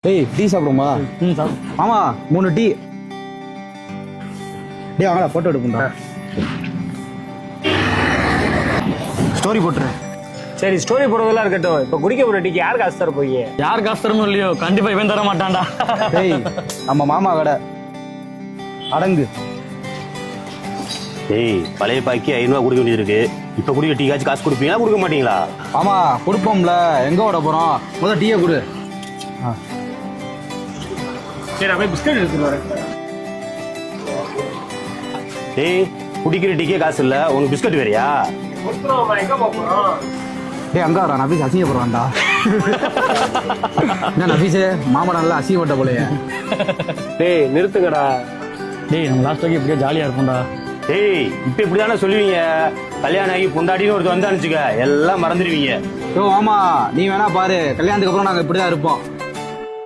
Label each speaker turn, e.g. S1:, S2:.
S1: டேய் டீ சாப்பிடுமா? ஆமா 3 டீ. டேய் வாங்கடா போட்டோ எடுப்போம்டா. ஸ்டோரி போட்டுறேன்.
S2: சரி ஸ்டோரி போடுறதெல்லாம் இருக்கட்டும். இப்ப குடிக்க போற டீக்கு யார் காசு தர போய்?
S3: யார் காசு தரமோ இல்லையோ கண்டிப்பா இவன் தர மாட்டான்டா.
S1: டேய் நம்ம மாமா கடை அடங்கு.
S4: டேய் பழைய பாக்கி 500 கொடுக்க வேண்டியது இருக்கு. இப்ப குடிக்க டீ காசு கொடுப்பீங்களா கொடுக்க மாட்டீங்களா?
S1: ஆமா கொடுப்போம்ல, எங்க ஓட போறோம்? முதல்ல டீயை கொடு.
S2: சரி அப்படியே பிஸ்கட் எடுத்துட்டு வரேன்.
S4: டேய் குடிக்கிற டீக்கே காசு இல்ல, உனக்கு பிஸ்கட் வேறியா?
S2: எங்க போறோம்?
S1: டேய் அங்க வரா நபீஸ் அசிங்கப்படுறான்டா. என்ன நபீஸ் மாமா நல்லா அசிங்கப்பட்ட போலயே.
S2: டேய் நிறுத்துங்கடா.
S3: டேய் நம்ம லாஸ்ட் வரைக்கும் இப்படியே ஜாலியா இருப்போம்டா.
S4: டேய் இப்ப இப்படிதானே சொல்லுவீங்க? கல்யாணம் ஆகி பொண்டாட்டின்னு ஒருத்தர் வந்து அனுப்பிச்சுக்க எல்லாம் மறந்துடுவீங்க.
S1: ஓ ஆமா நீ வேணா பாரு, கல்யாணத்துக்கு அப்புறம் நாங்க இப்படிதான் இருப்போம்.